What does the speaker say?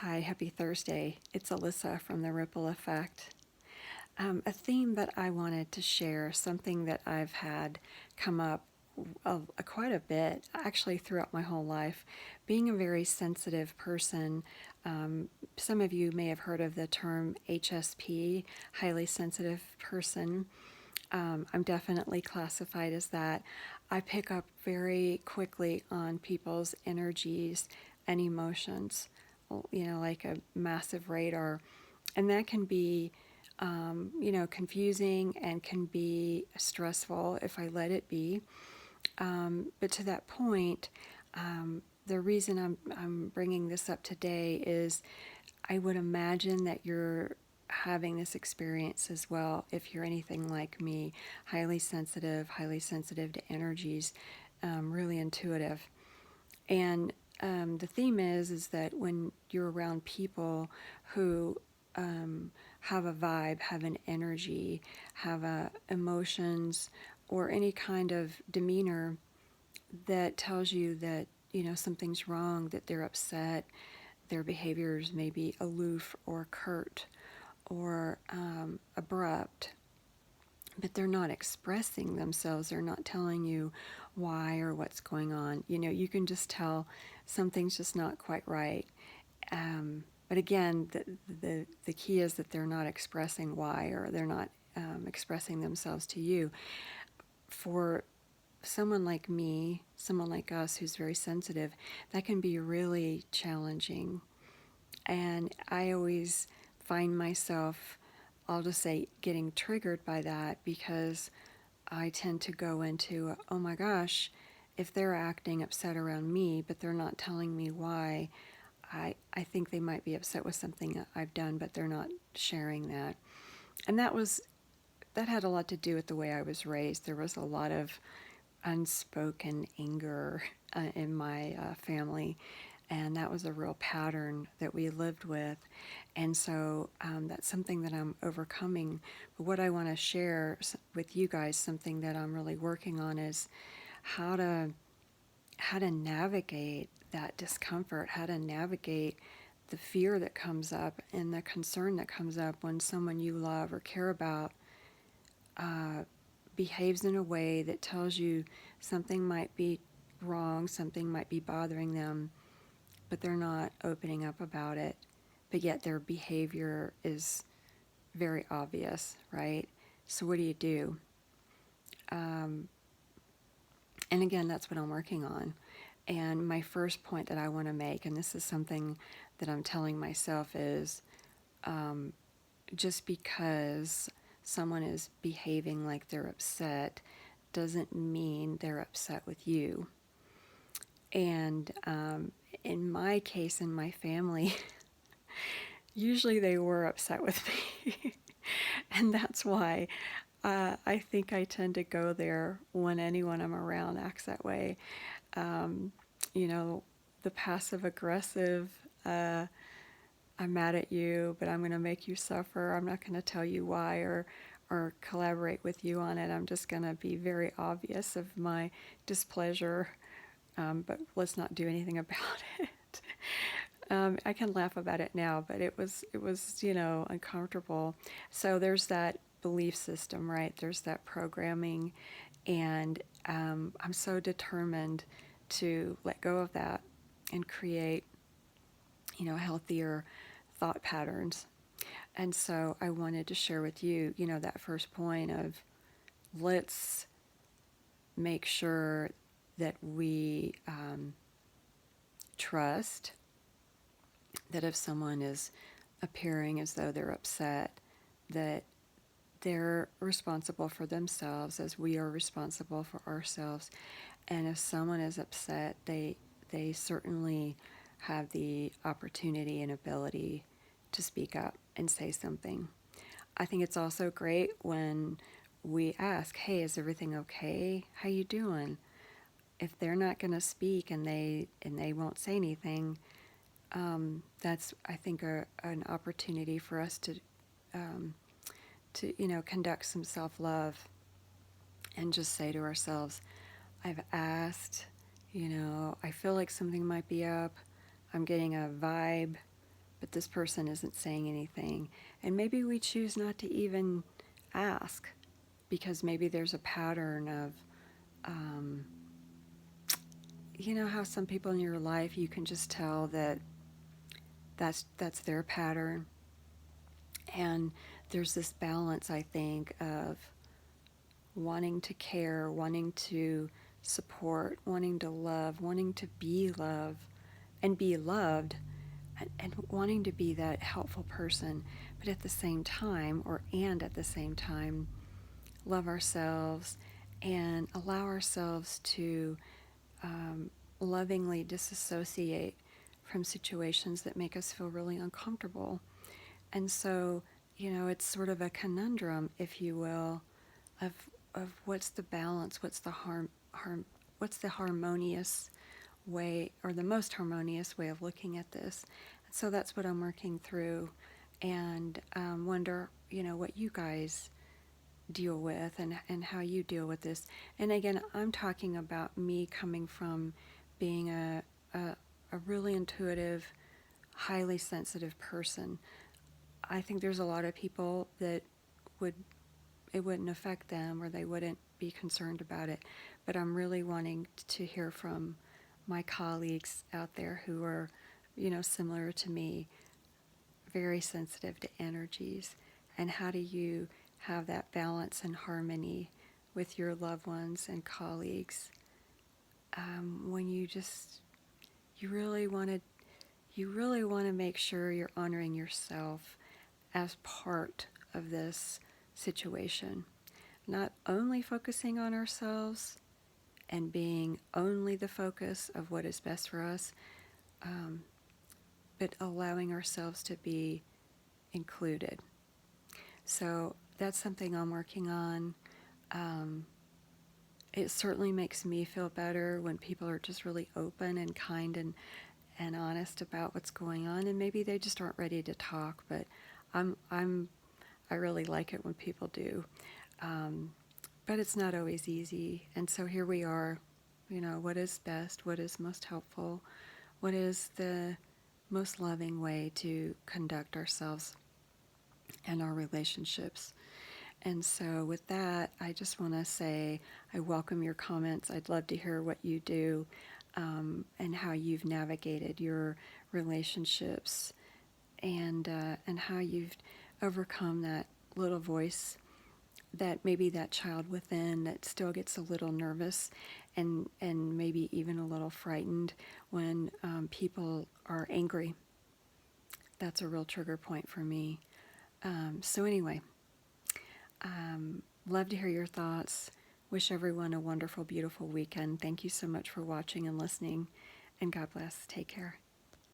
Hi, happy Thursday. It's Alisa from The Ripple Effect. A theme that I wanted to share, something that I've had come up quite a bit, actually throughout my whole life. Being a very sensitive person, some of you may have heard of the term HSP, highly sensitive person. I'm definitely classified as that. I pick up very quickly on people's energies and emotions, like a massive radar. And that can be, confusing and can be stressful if I let it be. But to that point, the reason I'm bringing this up today is I would imagine that you're having this experience as well if you're anything like me, highly sensitive to energies, really intuitive. And the theme is that when you're around people who have a vibe, have an energy, have emotions, or any kind of demeanor that tells you that something's wrong, that they're upset, their behaviors may be aloof or curt or abrupt, but they're not expressing themselves. They're not telling you why or what's going on. You can just tell something's just not quite right. But again, the key is that they're not expressing why, or they're not expressing themselves to you. For someone like me, someone like us who's very sensitive, that can be really challenging. And I always find myself, I'll just say, getting triggered by that because I tend to go into, oh my gosh, if they're acting upset around me, but they're not telling me why, I think they might be upset with something that I've done, but they're not sharing that. And that had a lot to do with the way I was raised. There was a lot of unspoken anger in my family, and that was a real pattern that we lived with. And so that's something that I'm overcoming. But what I want to share with you guys, something that I'm really working on, is how to navigate that discomfort, how to navigate the fear that comes up and the concern that comes up when someone you love or care about behaves in a way that tells you something might be wrong, something might be bothering them, but they're not opening up about it. But yet their behavior is very obvious, right? So what do you do? And again, that's what I'm working on. And my first point that I want to make, and this is something that I'm telling myself, is just because someone is behaving like they're upset doesn't mean they're upset with you. And in my case, in my family, usually they were upset with me. And that's why I think I tend to go there when anyone I'm around acts that way. Um, the passive aggressive, I'm mad at you, but I'm going to make you suffer. I'm not going to tell you why or collaborate with you on it. I'm just going to be very obvious of my displeasure, but let's not do anything about it. I can laugh about it now, but it was uncomfortable. So there's that belief system, right? There's that programming, and I'm so determined to let go of that and create, healthier thought patterns. And so I wanted to share with you, that first point of let's make sure that we trust that if someone is appearing as though they're upset, that they're responsible for themselves as we are responsible for ourselves. And if someone is upset, they certainly have the opportunity and ability to speak up and say something. I think it's also great when we ask, "Hey, is everything okay? How you doing?" If they're not going to speak and they won't say anything, that's, I think, an opportunity for us to conduct some self-love and just say to ourselves, I've asked, I feel like something might be up. I'm getting a vibe but this person isn't saying anything. And maybe we choose not to even ask because maybe there's a pattern of, um, you know how some people in your life you can just tell that that's their pattern. And there's this balance, I think, of wanting to care, wanting to support, wanting to love, wanting to be love and be loved, and wanting to be that helpful person, but at the same time, at the same time, love ourselves and allow ourselves to lovingly disassociate from situations that make us feel really uncomfortable. And so, it's sort of a conundrum, if you will, of what's the balance, what's the harmonious way, or the most harmonious way of looking at this. And so that's what I'm working through, and wonder, what you guys deal with, and how you deal with this. And again, I'm talking about me coming from being a really intuitive, highly sensitive person. I think there's a lot of people that would it wouldn't affect them, or they wouldn't be concerned about it. But I'm really wanting to hear from my colleagues out there who are, similar to me, very sensitive to energies. And how do you have that balance and harmony with your loved ones and colleagues when you really want to make sure you're honoring yourself as part of this situation, not only focusing on ourselves and being only the focus of what is best for us, but allowing ourselves to be included. So that's something I'm working on. It certainly makes me feel better when people are just really open and kind and honest about what's going on, and maybe they just aren't ready to talk, but I really like it when people do. But it's not always easy, and so here we are, what is best, what is most helpful, what is the most loving way to conduct ourselves and our relationships. And so with that, I just want to say I welcome your comments. I'd love to hear what you do, and how you've navigated your relationships, and how you've overcome that little voice, that maybe that child within that still gets a little nervous, and maybe even a little frightened when people are angry. That's a real trigger point for me. So anyway, love to hear your thoughts. Wish everyone a wonderful, beautiful weekend. Thank you so much for watching and listening, and God bless. Take care.